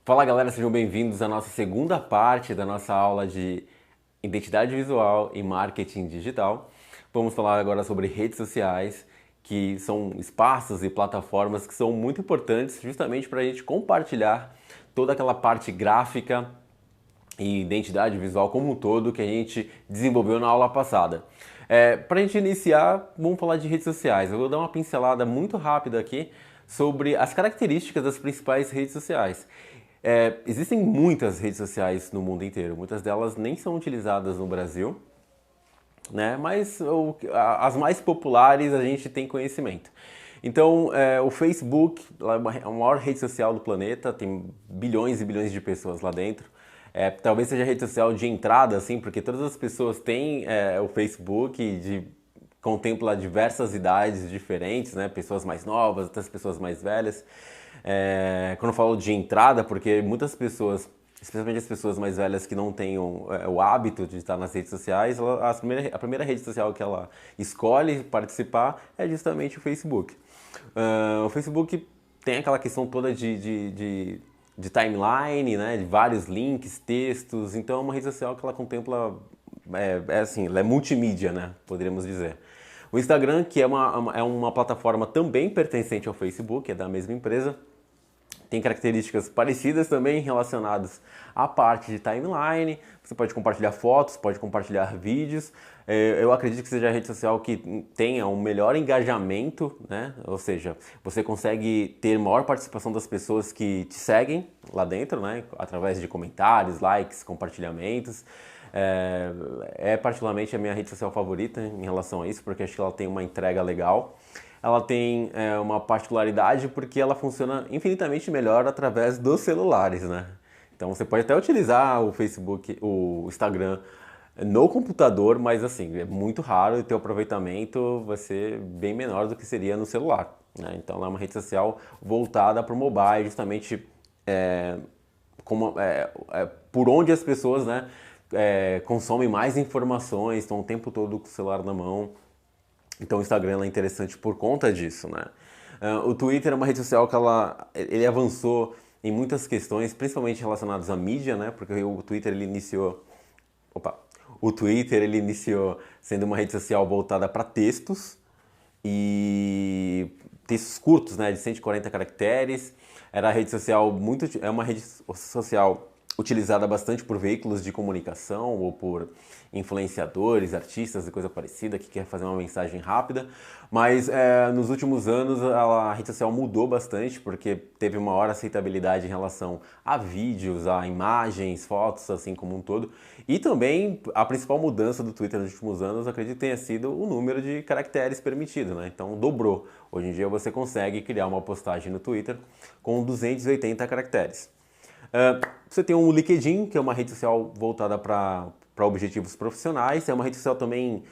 Fala galera, sejam bem-vindos à nossa segunda parte da nossa aula de identidade visual e marketing digital. Vamos falar agora sobre redes sociais, que são espaços e plataformas que são muito importantes justamente para a gente compartilhar toda aquela parte gráfica e identidade visual como um todo que a gente desenvolveu na aula passada. Para a gente iniciar, vamos falar de redes sociais. Eu vou dar uma pincelada muito rápida aqui sobre as características das principais redes sociais. Existem muitas redes sociais no mundo inteiro, muitas delas nem são utilizadas no Brasil, né? Mas as mais populares a gente tem conhecimento. Então, o Facebook é a maior rede social do planeta, tem bilhões e bilhões de pessoas lá dentro. Talvez seja a rede social de entrada, assim, porque todas as pessoas têm o Facebook, contempla diversas idades diferentes, né? Pessoas mais novas, outras pessoas mais velhas. Quando eu falo de entrada, porque muitas pessoas, especialmente as pessoas mais velhas que não tenham o hábito de estar nas redes sociais, a primeira rede social que ela escolhe participar é justamente o Facebook. O Facebook tem aquela questão toda de timeline, né, de vários links, textos, então é uma rede social que ela contempla, assim, ela é multimídia, né, poderíamos dizer. O Instagram, que é uma plataforma também pertencente ao Facebook, é da mesma empresa, tem características parecidas também relacionadas à parte de timeline. Você pode compartilhar fotos, pode compartilhar vídeos. Eu acredito que seja a rede social que tenha um melhor engajamento, né? Ou seja, você consegue ter maior participação das pessoas que te seguem lá dentro, né? Através de comentários, likes, compartilhamentos. Particularmente a minha rede social favorita em relação a isso, porque acho que ela tem uma entrega legal. Ela tem uma particularidade porque ela funciona infinitamente melhor através dos celulares, né? Então você pode até utilizar o Facebook, o Instagram no computador, mas assim, é muito raro e teu aproveitamento vai ser bem menor do que seria no celular, né? Então ela é uma rede social voltada para o mobile, justamente por onde as pessoas, né, consomem mais informações, estão o tempo todo com o celular na mão. Então o Instagram é interessante por conta disso, né? O Twitter é uma rede social que ele avançou em muitas questões, principalmente relacionadas à mídia, né? Porque o Twitter ele iniciou, opa, o Twitter ele iniciou sendo uma rede social voltada para textos e textos curtos, né, de 140 caracteres. Era a rede social é uma rede social utilizada bastante por veículos de comunicação ou por influenciadores, artistas e coisa parecida que quer fazer uma mensagem rápida, mas nos últimos anos a rede social mudou bastante porque teve uma maior aceitabilidade em relação a vídeos, a imagens, fotos, assim como um todo, e também a principal mudança do Twitter nos últimos anos, acredito que tenha sido o número de caracteres permitido, né? Então dobrou. Hoje em dia você consegue criar uma postagem no Twitter com 280 caracteres. Você tem o LinkedIn, que é uma rede social voltada para objetivos profissionais. É uma rede social também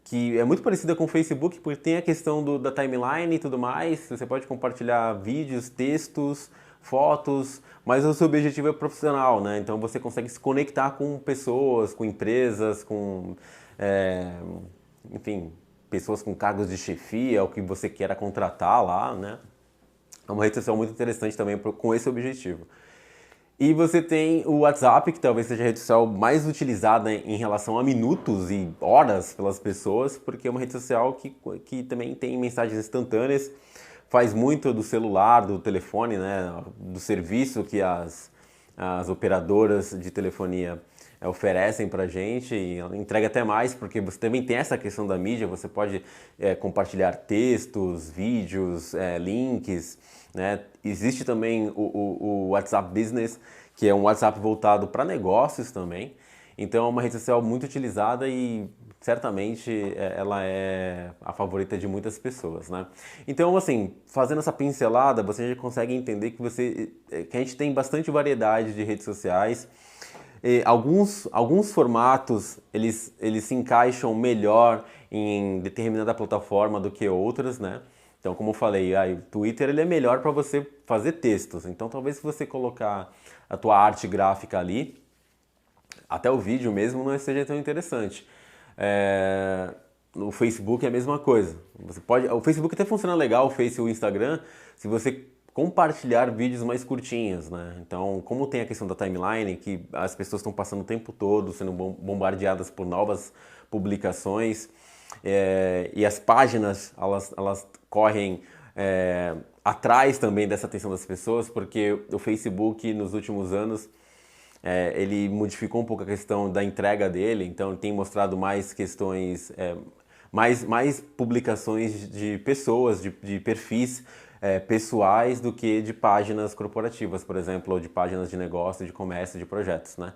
que é muito parecida com o Facebook, porque tem a questão da timeline e tudo mais. Você pode compartilhar vídeos, textos, fotos, mas o seu objetivo é profissional, né? Então você consegue se conectar com pessoas, com empresas, é, enfim, pessoas com cargos de chefia, o que você queira contratar lá, né? É uma rede social muito interessante também com esse objetivo. E você tem o WhatsApp, que talvez seja a rede social mais utilizada em relação a minutos e horas pelas pessoas, porque é uma rede social que também tem mensagens instantâneas, faz muito do celular, do telefone, né, do serviço que as operadoras de telefonia oferecem pra gente, e ela entrega até mais, porque você também tem essa questão da mídia, você pode compartilhar textos, vídeos, links, né? Existe também o WhatsApp Business, que é um WhatsApp voltado para negócios também, então é uma rede social muito utilizada e certamente ela é a favorita de muitas pessoas, né? Então, assim, fazendo essa pincelada, você já consegue entender que a gente tem bastante variedade de redes sociais. Alguns formatos eles se encaixam melhor em determinada plataforma do que outras, né? Então, como eu falei, o Twitter ele é melhor para você fazer textos. Então, talvez se você colocar a tua arte gráfica ali, até o vídeo mesmo não seja tão interessante. No Facebook é a mesma coisa. O Facebook até funciona legal, o Face e o Instagram, se você compartilhar vídeos mais curtinhos, né? Então, como tem a questão da timeline, que as pessoas estão passando o tempo todo sendo bombardeadas por novas publicações, e as páginas, elas correm atrás também dessa atenção das pessoas, porque o Facebook, nos últimos anos, ele modificou um pouco a questão da entrega dele, então tem mostrado mais questões, mais publicações de pessoas, de perfis pessoais do que de páginas corporativas, por exemplo, ou de páginas de negócio, de comércio, de projetos, né?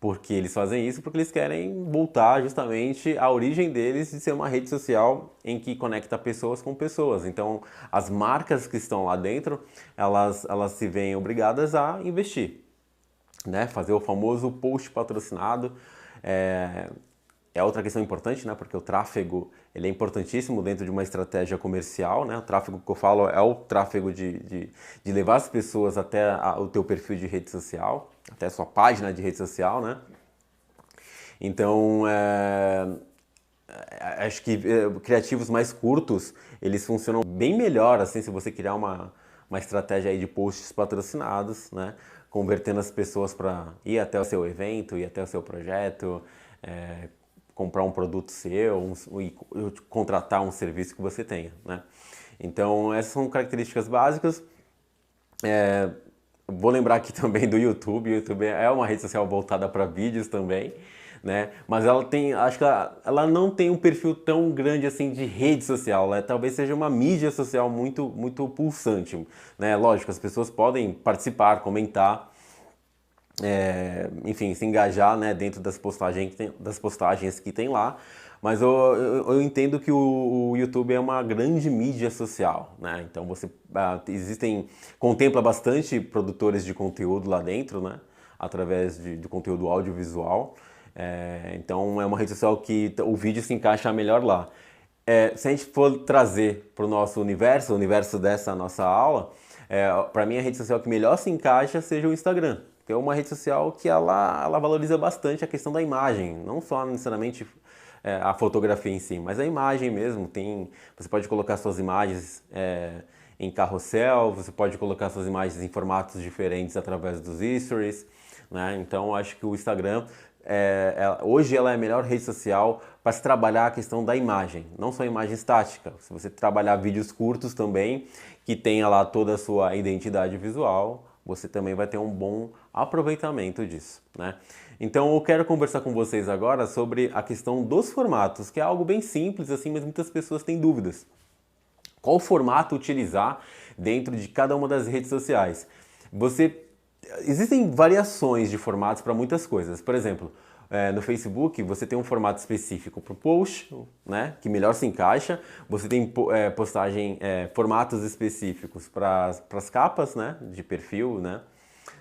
Porque eles fazem isso porque eles querem voltar justamente à origem deles de ser uma rede social em que conecta pessoas com pessoas. Então, as marcas que estão lá dentro, elas se veem obrigadas a investir, né? Fazer o famoso post patrocinado. É outra questão importante, né? Porque o tráfego ele é importantíssimo dentro de uma estratégia comercial, né? O tráfego que eu falo é o tráfego de levar as pessoas até o teu perfil de rede social, até a sua página de rede social, né? Então, acho que criativos mais curtos, eles funcionam bem melhor, assim, se você criar uma estratégia aí de posts patrocinados, né? Convertendo as pessoas para ir até o seu evento, ir até o seu projeto, comprar um produto seu e contratar um serviço que você tenha, né? Então, essas são características básicas. Vou lembrar aqui também do YouTube. O YouTube é uma rede social voltada para vídeos também, né? Mas ela tem, acho que ela não tem um perfil tão grande assim de rede social. Ela talvez seja uma mídia social muito, muito pulsante, né? Lógico, as pessoas podem participar, comentar, enfim, se engajar, né, dentro das postagens que tem lá, mas eu entendo que o YouTube é uma grande mídia social, né? Então contempla bastante produtores de conteúdo lá dentro, né? Através de conteúdo audiovisual. Então é uma rede social que o vídeo se encaixa melhor lá. Se a gente for trazer para o nosso universo, o universo dessa nossa aula, para mim a rede social que melhor se encaixa seja o Instagram. Que é uma rede social que ela valoriza bastante a questão da imagem, não só necessariamente a fotografia em si, mas a imagem mesmo. Você pode colocar suas imagens em carrossel, você pode colocar suas imagens em formatos diferentes através dos stories, né? Então acho que o Instagram hoje ela é a melhor rede social para se trabalhar a questão da imagem, não só a imagem estática. Se você trabalhar vídeos curtos também, que tenha lá toda a sua identidade visual, você também vai ter um bom aproveitamento disso, né? Então eu quero conversar com vocês agora sobre a questão dos formatos, que é algo bem simples assim, mas muitas pessoas têm dúvidas. Qual formato utilizar dentro de cada uma das redes sociais? Existem variações de formatos para muitas coisas. Por exemplo, no Facebook você tem um formato específico para o post, né, que melhor se encaixa. Você tem formatos específicos para as capas, né, de perfil, né,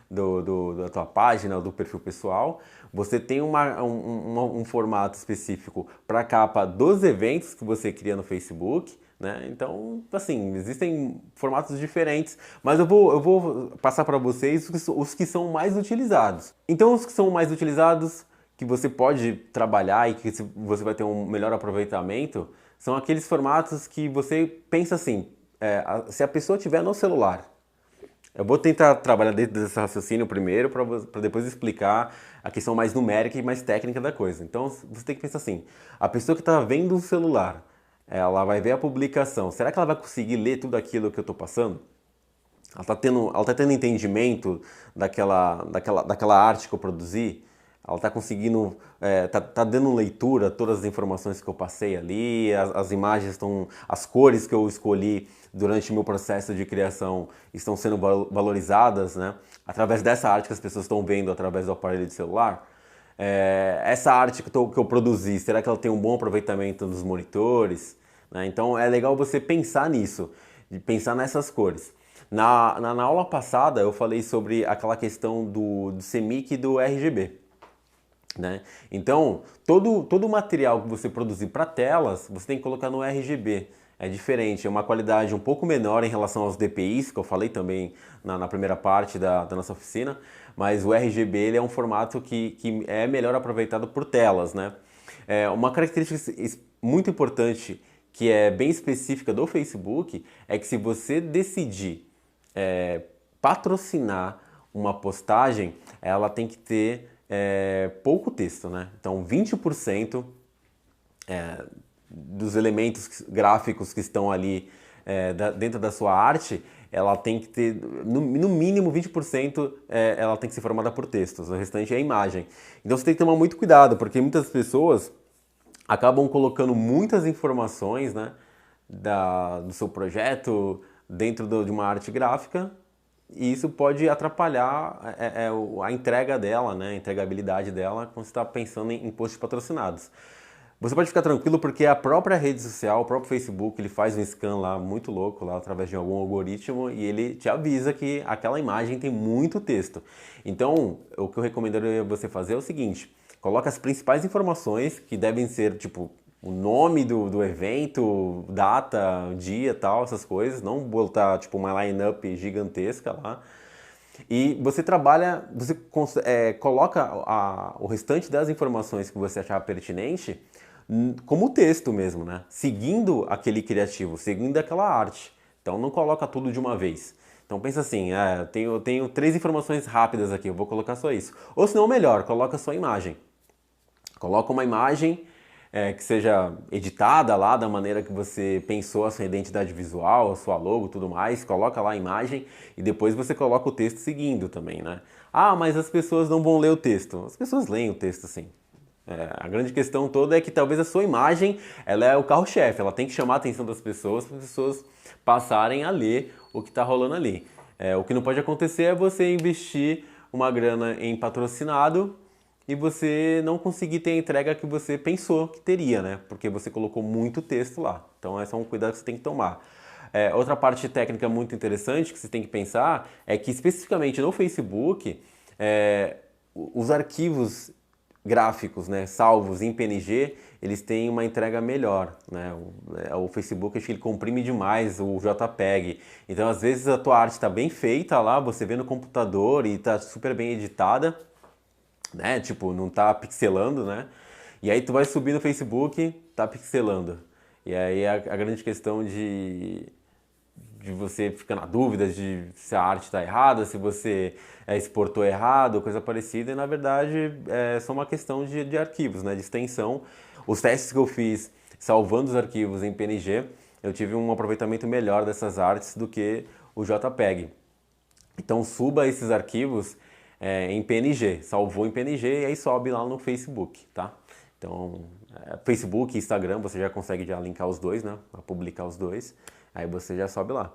da tua página ou do perfil pessoal. Você tem um formato específico para a capa dos eventos que você cria no Facebook, né? Então, assim, existem formatos diferentes, mas eu vou passar para vocês os que são mais utilizados. Então, os que são mais utilizados, que você pode trabalhar e que você vai ter um melhor aproveitamento, são aqueles formatos que você pensa assim, se a pessoa tiver no celular. Eu vou tentar trabalhar dentro desse raciocínio primeiro para depois explicar a questão mais numérica e mais técnica da coisa. Então você tem que pensar assim, a pessoa que está vendo o celular, ela vai ver a publicação, será que ela vai conseguir ler tudo aquilo que eu estou passando? Ela tá tendo entendimento daquela arte que eu produzi? Ela está conseguindo, tá dando leitura a todas as informações que eu passei ali, as imagens as cores que eu escolhi durante o meu processo de criação estão sendo valorizadas, né? Através dessa arte que as pessoas estão vendo através do aparelho de celular. Essa arte que eu produzi, será que ela tem um bom aproveitamento nos monitores? Né? Então é legal você pensar nisso, de pensar nessas cores. Na aula passada eu falei sobre aquela questão do CMYK e do RGB. Né? Então, todo o material que você produzir para telas, você tem que colocar no RGB. É diferente, é uma qualidade um pouco menor em relação aos DPIs, que eu falei também na primeira parte da nossa oficina, mas o RGB ele é um formato que é melhor aproveitado por telas. Né? Uma característica muito importante, que é bem específica do Facebook, é que se você decidir patrocinar uma postagem, ela tem que ter pouco texto, né? Então 20% dos elementos gráficos que estão ali dentro da sua arte, ela tem que ter, no mínimo 20%, ela tem que ser formada por textos, o restante é imagem. Então você tem que tomar muito cuidado, porque muitas pessoas acabam colocando muitas informações, né, do seu projeto dentro de uma arte gráfica, e isso pode atrapalhar a entrega dela, né, a entregabilidade dela quando você está pensando em posts patrocinados. Você pode ficar tranquilo porque a própria rede social, o próprio Facebook, ele faz um scan lá muito louco, lá através de algum algoritmo, e ele te avisa que aquela imagem tem muito texto. Então, o que eu recomendaria você fazer é o seguinte: coloca as principais informações, que devem ser tipo o nome do evento, data, dia, tal, essas coisas, não botar tipo uma line-up gigantesca lá. E você trabalha, você coloca o restante das informações que você achar pertinente como texto mesmo, né? Seguindo aquele criativo, seguindo aquela arte. Então não coloca tudo de uma vez. Então pensa assim, eu tenho 3 informações rápidas aqui, eu vou colocar só isso. Ou se não, melhor, coloca só a imagem. Coloca uma imagem que seja editada lá da maneira que você pensou a sua identidade visual, a sua logo, tudo mais. Coloca lá a imagem e depois você coloca o texto seguindo também, né? Ah, mas as pessoas não vão ler o texto. As pessoas leem o texto sim. A grande questão toda é que talvez a sua imagem ela é o carro-chefe, ela tem que chamar a atenção das pessoas para as pessoas passarem a ler o que está rolando ali. O que não pode acontecer é você investir uma grana em patrocinado e você não conseguir ter a entrega que você pensou que teria, né? Porque você colocou muito texto lá. Então esse é um cuidado que você tem que tomar. Outra parte técnica muito interessante que você tem que pensar é que especificamente no Facebook, os arquivos gráficos, né, salvos em PNG, eles têm uma entrega melhor, né? O Facebook, acho que ele comprime demais o JPEG. Então, às vezes a tua arte está bem feita lá, você vê no computador e está super bem editada, né? Tipo, não está pixelando, né? E aí tu vai subir no Facebook, tá pixelando. E aí a grande questão de você ficar na dúvida de se a arte está errada, se você exportou errado, coisa parecida, e na verdade é só uma questão de arquivos, né, de extensão. Os testes que eu fiz salvando os arquivos em PNG, eu tive um aproveitamento melhor dessas artes do que o JPEG. Então suba esses arquivos em PNG, salvou em PNG e aí sobe lá no Facebook, tá? Então, Facebook e Instagram, você já consegue já linkar os dois, né? Publicar os dois. Aí você já sobe lá.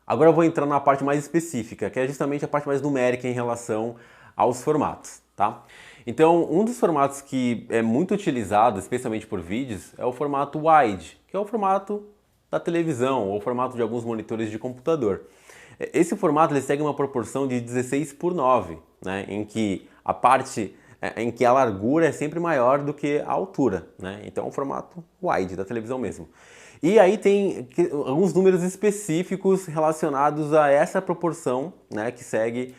Agora eu vou entrar na parte mais específica, que é justamente a parte mais numérica em relação aos formatos, tá? Então, um dos formatos que é muito utilizado, especialmente por vídeos, é o formato wide, que é o formato da televisão ou o formato de alguns monitores de computador. Esse formato ele segue uma proporção de 16:9, né? Em que a largura é sempre maior do que a altura, né? Então é um formato wide da televisão mesmo. E aí tem alguns números específicos relacionados a essa proporção, né, que segue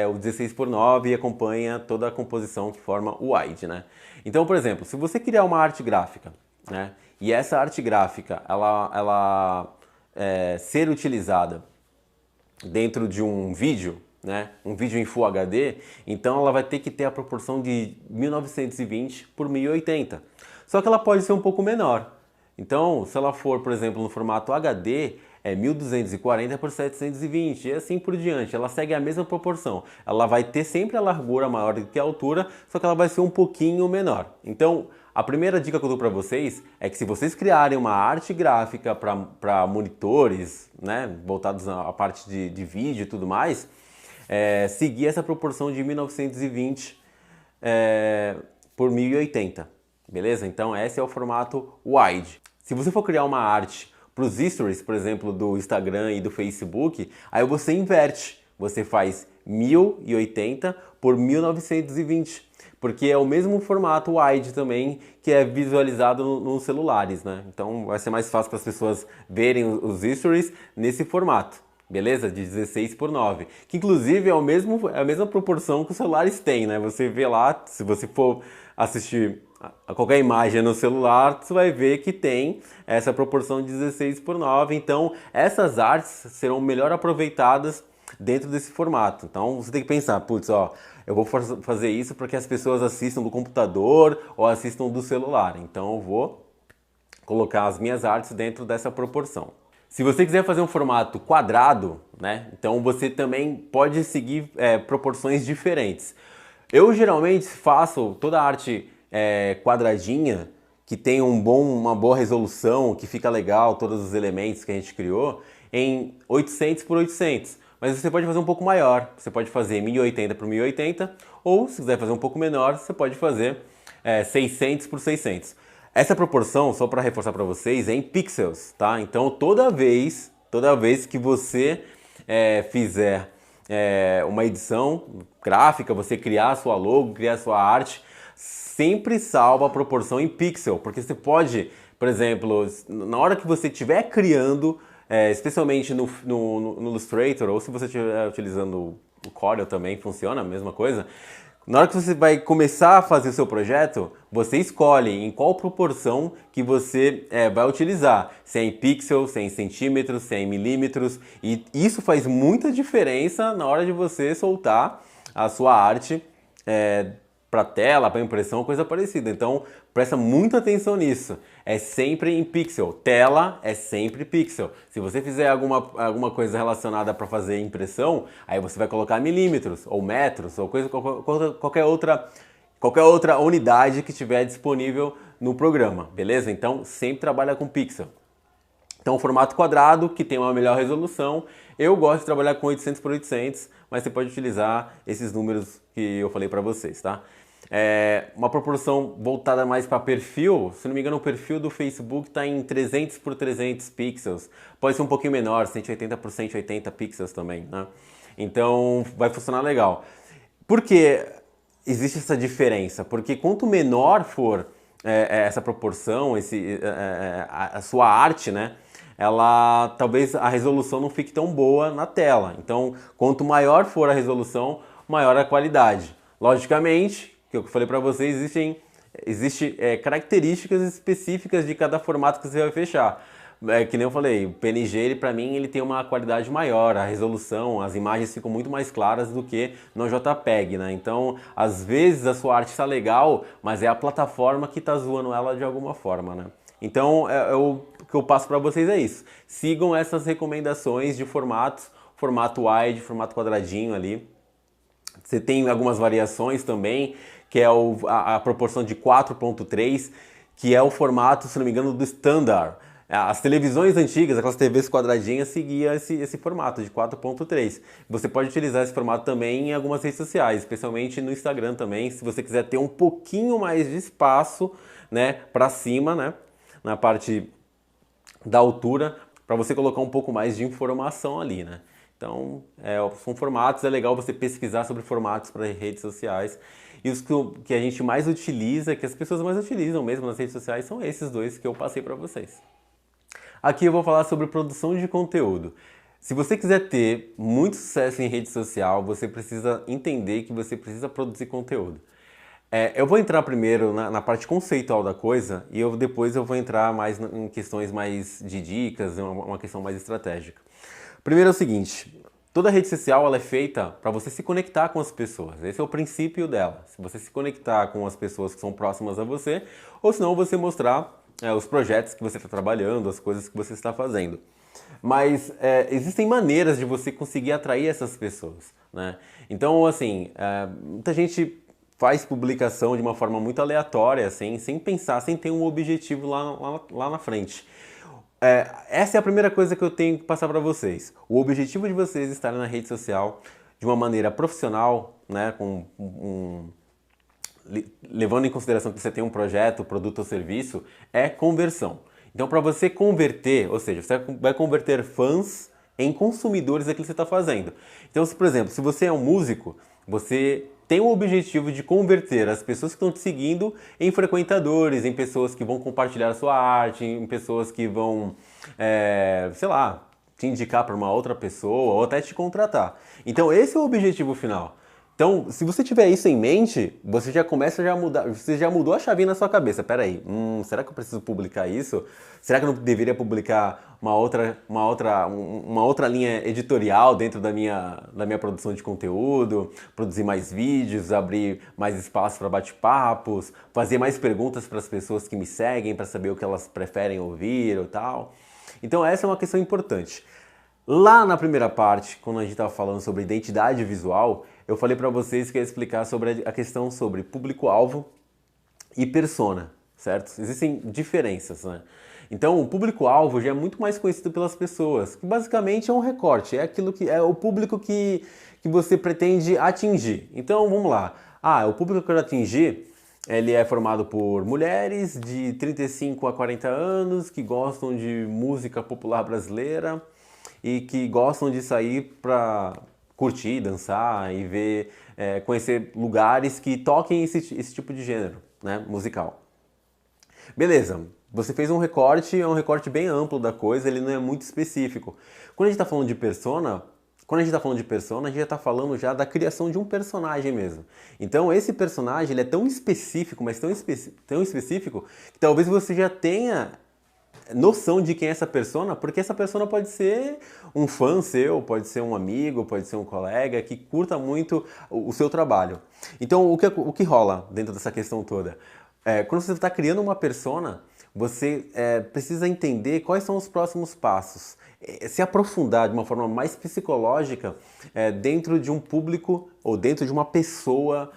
o 16:9 e acompanha toda a composição que forma o wide, né? Então, por exemplo, se você criar uma arte gráfica, né, e essa arte gráfica ela ser utilizada dentro de um vídeo, né, um vídeo em Full HD, então ela vai ter que ter a proporção de 1920 por 1080. Só que ela pode ser um pouco menor. Então, se ela for, por exemplo, no formato HD, é 1240 por 720 e assim por diante. Ela segue a mesma proporção. Ela vai ter sempre a largura maior do que a altura, só que ela vai ser um pouquinho menor. Então, a primeira dica que eu dou para vocês é que se vocês criarem uma arte gráfica para monitores, né, voltados à parte de vídeo e tudo mais, seguir essa proporção de 1920 por 1080, beleza? Então esse é o formato wide. Se você for criar uma arte para os stories, por exemplo, do Instagram e do Facebook, aí você inverte. Você faz 1080 por 1920, porque é o mesmo formato wide também que é visualizado nos celulares, né? Então vai ser mais fácil para as pessoas verem os stories nesse formato, beleza? De 16:9, que inclusive é a mesma proporção que os celulares têm, né? Você vê lá, se você for assistir a qualquer imagem no celular, você vai ver que tem essa proporção de 16:9. Então, essas artes serão melhor aproveitadas dentro desse formato. Então, você tem que pensar, putz, ó, eu vou fazer isso para que as pessoas assistam do computador ou assistam do celular. Então, eu vou colocar as minhas artes dentro dessa proporção. Se você quiser fazer um formato quadrado, né, então você também pode seguir proporções diferentes. Eu geralmente faço toda a arte quadradinha, que tem uma boa resolução, que fica legal, todos os elementos que a gente criou, em 800 por 800. Mas você pode fazer um pouco maior, você pode fazer 1080 por 1080, ou se quiser fazer um pouco menor, você pode fazer 600 por 600. Essa proporção, só para reforçar para vocês, é em pixels, tá? Então toda vez que você fizer uma edição gráfica, você criar a sua logo, criar a sua arte, sempre salva a proporção em pixel, porque você pode, por exemplo, na hora que você estiver criando, especialmente no Illustrator, ou se você estiver utilizando o Corel também, funciona a mesma coisa. Na hora que você vai começar a fazer o seu projeto, você escolhe em qual proporção que você vai utilizar. Se é em pixels, se é em centímetros, se é em milímetros. E isso faz muita diferença na hora de você soltar a sua arte para tela, para impressão, coisa parecida. Então, presta muita atenção nisso. É sempre em pixel. Tela é sempre pixel. Se você fizer alguma coisa relacionada para fazer impressão, aí você vai colocar milímetros, ou metros, ou qualquer outra unidade que estiver disponível no programa, beleza? Então, sempre trabalha com pixel. Então, formato quadrado, que tem uma melhor resolução. Eu gosto de trabalhar com 800 por 800, mas você pode utilizar esses números que eu falei para vocês, tá? Uma proporção voltada mais para perfil, se não me engano o perfil do Facebook está em 300 por 300 pixels, pode ser um pouquinho menor, 180 por 180 pixels também, né? Então vai funcionar legal. Por que existe essa diferença? Porque quanto menor for essa proporção, a sua arte, né? Talvez a resolução não fique tão boa na tela. Então, quanto maior for a resolução, maior a qualidade. Logicamente, que eu falei para vocês, existem características específicas de cada formato que você vai fechar. Que nem eu falei, o PNG, para mim, ele tem uma qualidade maior, a resolução, as imagens ficam muito mais claras do que no JPEG, né? Então, às vezes a sua arte está legal, mas é a plataforma que está zoando ela de alguma forma, né? Então, o que eu passo para vocês é isso. Sigam essas recomendações de formatos, formato wide, formato quadradinho ali. Você tem algumas variações também, que é a proporção de 4.3, que é o formato, se não me engano, do standard. As televisões antigas, aquelas TVs quadradinhas, seguiam esse formato de 4.3. Você pode utilizar esse formato também em algumas redes sociais, especialmente no Instagram também, se você quiser ter um pouquinho mais de espaço, né, para cima, né, na parte da altura, para você colocar um pouco mais de informação ali, né? Então, são formatos, é legal você pesquisar sobre formatos para redes sociais. E os que a gente mais utiliza, que as pessoas mais utilizam mesmo nas redes sociais, são esses dois que eu passei para vocês. Aqui eu vou falar sobre produção de conteúdo. Se você quiser ter muito sucesso em rede social, você precisa entender que você precisa produzir conteúdo. Eu vou entrar primeiro na parte conceitual da coisa e depois eu vou entrar mais em questões mais de dicas, uma questão mais estratégica. Primeiro é o seguinte, toda rede social ela é feita para você se conectar com as pessoas. Esse é o princípio dela. Se você se conectar com as pessoas que são próximas a você, ou senão você mostrar os projetos que você está trabalhando, as coisas que você está fazendo. Mas existem maneiras de você conseguir atrair essas pessoas, né? Então, assim, muita gente faz publicação de uma forma muito aleatória, assim, sem pensar, sem ter um objetivo lá na frente. Essa é a primeira coisa que eu tenho que passar para vocês. O objetivo de vocês estarem na rede social de uma maneira profissional, né, levando em consideração que você tem um projeto, produto ou serviço, é conversão. Então, para você converter, ou seja, você vai converter fãs em consumidores daquilo que você está fazendo. Então, por exemplo, se você é um músico, você tem o objetivo de converter as pessoas que estão te seguindo em frequentadores, em pessoas que vão compartilhar a sua arte, em pessoas que vão, sei lá, te indicar para uma outra pessoa ou até te contratar. Então esse é o objetivo final. Então, se você tiver isso em mente, você já começa a mudar, você já mudou a chavinha na sua cabeça. Pera aí, será que eu preciso publicar isso? Será que eu não deveria publicar uma outra linha editorial dentro da minha produção de conteúdo, produzir mais vídeos, abrir mais espaço para bate-papos, fazer mais perguntas para as pessoas que me seguem para saber o que elas preferem ouvir ou tal. Então essa é uma questão importante. Lá na primeira parte, quando a gente estava falando sobre identidade visual, eu falei para vocês que ia explicar sobre a questão sobre público-alvo e persona, certo? Existem diferenças, né? Então, o público-alvo já é muito mais conhecido pelas pessoas, que basicamente é um recorte, é aquilo que é o público que você pretende atingir. Então, vamos lá. O público que eu quero atingir, ele é formado por mulheres de 35 a 40 anos que gostam de música popular brasileira e que gostam de sair para curtir, dançar e ver, conhecer lugares que toquem esse tipo de gênero, né, musical. Beleza, você fez um recorte, é um recorte bem amplo da coisa, ele não é muito específico. Quando a gente está falando de persona, a gente já está falando já da criação de um personagem mesmo. Então esse personagem ele é tão específico, mas tão específico, que talvez você já tenha noção de quem é essa persona, porque essa persona pode ser um fã seu, pode ser um amigo, pode ser um colega que curta muito o seu trabalho. Então o que rola dentro dessa questão toda? Quando você está criando uma persona, você precisa entender quais são os próximos passos. Se aprofundar de uma forma mais psicológica dentro de um público ou dentro de uma pessoa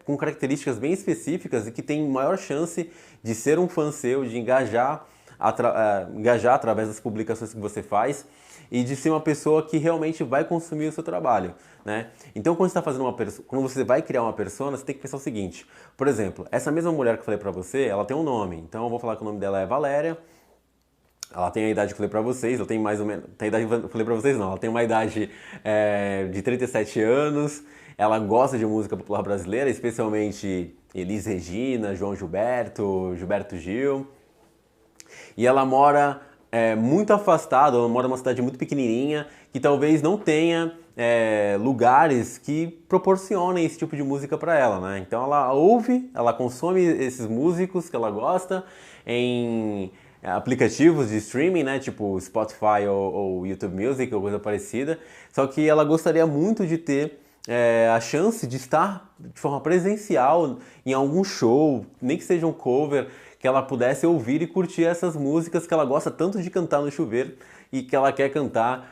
com características bem específicas e que tem maior chance de ser um fã seu, de engajar através das publicações que você faz e de ser uma pessoa que realmente vai consumir o seu trabalho, né? Então, quando você vai criar uma persona, você tem que pensar o seguinte: por exemplo, essa mesma mulher que eu falei pra você, ela tem um nome. Então, eu vou falar que o nome dela é Valéria. Ela tem a idade que eu falei pra vocês, ela tem mais ou menos. Tem a idade que eu falei pra vocês, não. Ela tem uma idade de 37 anos. Ela gosta de música popular brasileira, especialmente Elis Regina, João Gilberto, Gilberto Gil. E ela mora muito afastada, ela mora numa cidade muito pequenininha, que talvez não tenha lugares que proporcionem esse tipo de música para ela, né? Então ela ouve, ela consome esses músicos que ela gosta em aplicativos de streaming, né? Tipo Spotify ou YouTube Music ou coisa parecida. Só que ela gostaria muito de ter a chance de estar de forma presencial em algum show, nem que seja um cover, que ela pudesse ouvir e curtir essas músicas que ela gosta tanto de cantar no chuveiro e que ela quer cantar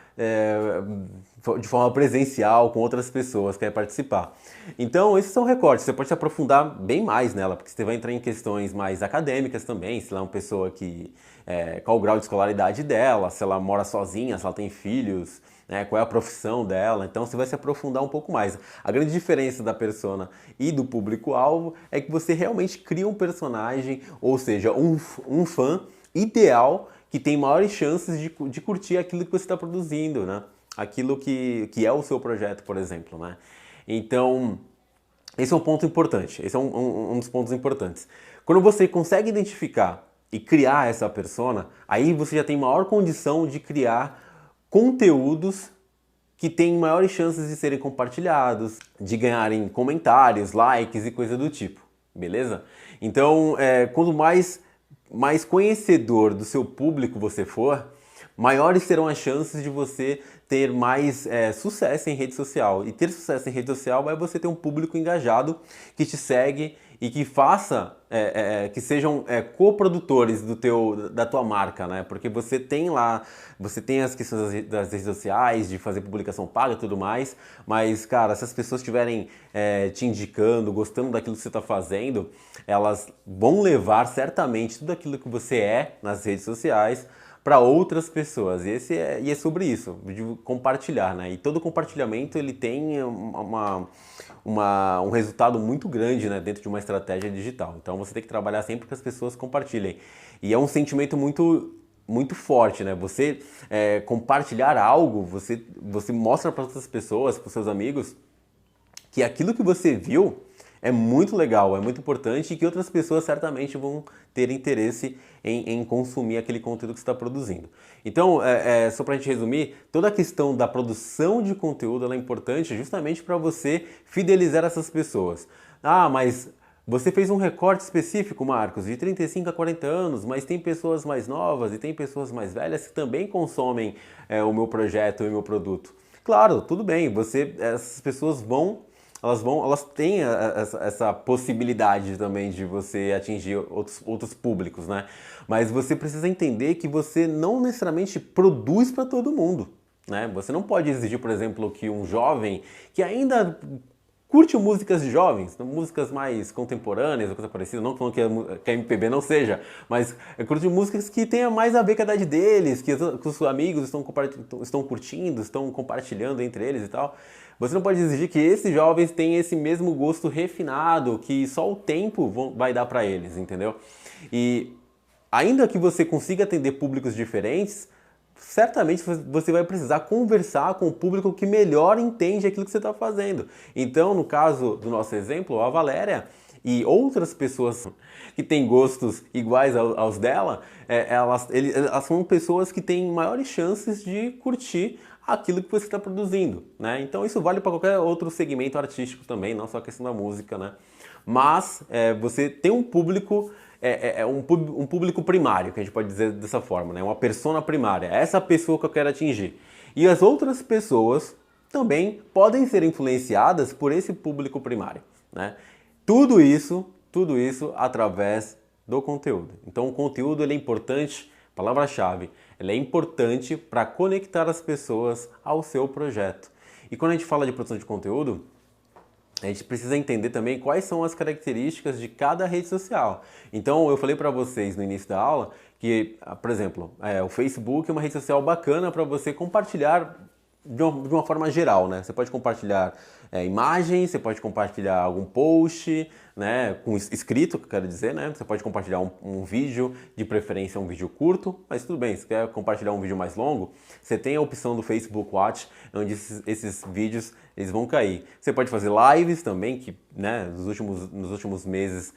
de forma presencial com outras pessoas, quer participar. Então, esses são recortes, você pode se aprofundar bem mais nela, porque você vai entrar em questões mais acadêmicas também, se ela é uma pessoa que... qual o grau de escolaridade dela, se ela mora sozinha, se ela tem filhos, né, qual é a profissão dela, então você vai se aprofundar um pouco mais. A grande diferença da persona e do público-alvo é que você realmente cria um personagem, ou seja, um fã ideal que tem maiores chances de curtir aquilo que você está produzindo, né? Aquilo que é o seu projeto, por exemplo, né? Então, esse é um ponto importante, esse é um dos pontos importantes. Quando você consegue identificar e criar essa persona, aí você já tem maior condição de criar conteúdos que têm maiores chances de serem compartilhados, de ganharem comentários, likes e coisa do tipo, beleza? Então, quanto mais conhecedor do seu público você for, maiores serão as chances de você ter mais sucesso em rede social. E ter sucesso em rede social é você ter um público engajado que te segue e que faça, que sejam coprodutores da tua marca, né? Porque você tem lá, você tem as questões das redes sociais, de fazer publicação paga e tudo mais, mas, cara, se as pessoas estiverem te indicando, gostando daquilo que você está fazendo, elas vão levar certamente tudo aquilo que você é nas redes sociais para outras pessoas. E é sobre isso, de compartilhar, né? E todo compartilhamento ele tem um resultado muito grande, né, dentro de uma estratégia digital. Então você tem que trabalhar sempre que as pessoas compartilhem. E é um sentimento muito muito forte, né? Você compartilhar algo, você mostra para outras pessoas, para os seus amigos, que aquilo que você viu é muito legal, é muito importante e que outras pessoas certamente vão ter interesse em consumir aquele conteúdo que você está produzindo. Então, só para a gente resumir, toda a questão da produção de conteúdo ela é importante justamente para você fidelizar essas pessoas. Ah, mas você fez um recorte específico, Marcos, de 35 a 40 anos, mas tem pessoas mais novas e tem pessoas mais velhas que também consomem o meu projeto e o meu produto. Claro, tudo bem, essas pessoas elas têm essa possibilidade também de você atingir outros públicos, né? Mas você precisa entender que você não necessariamente produz para todo mundo, né? Você não pode exigir, por exemplo, que um jovem que ainda curte músicas de jovens, músicas mais contemporâneas ou coisa parecida, não falando que a MPB não seja, mas curte músicas que tenha mais a ver com a idade deles, que os amigos estão curtindo, estão compartilhando entre eles e tal. Você não pode exigir que esses jovens tenham esse mesmo gosto refinado que só o tempo vai dar para eles, entendeu? E ainda que você consiga atender públicos diferentes, certamente você vai precisar conversar com o público que melhor entende aquilo que você está fazendo. Então, no caso do nosso exemplo, a Valéria e outras pessoas que têm gostos iguais aos dela, elas são pessoas que têm maiores chances de curtir aquilo que você está produzindo, né? Então isso vale para qualquer outro segmento artístico também, não só a questão da música, né? Mas você tem um público um público primário, que a gente pode dizer dessa forma, né? Uma persona primária, essa pessoa que eu quero atingir. E as outras pessoas também podem ser influenciadas por esse público primário, né? Tudo isso através do conteúdo. Então o conteúdo ele é importante, palavra-chave, ele é importante para conectar as pessoas ao seu projeto. E quando a gente fala de produção de conteúdo, a gente precisa entender também quais são as características de cada rede social. Então, eu falei para vocês no início da aula que, por exemplo, o Facebook é uma rede social bacana para você compartilhar de uma forma geral, né? Você pode compartilhar imagens, você pode compartilhar algum post, né? Com escrito, que eu quero dizer, né? Você pode compartilhar um vídeo, de preferência um vídeo curto, mas tudo bem, se quer compartilhar um vídeo mais longo, você tem a opção do Facebook Watch, onde esses vídeos eles vão cair. Você pode fazer lives também, que né, nos últimos meses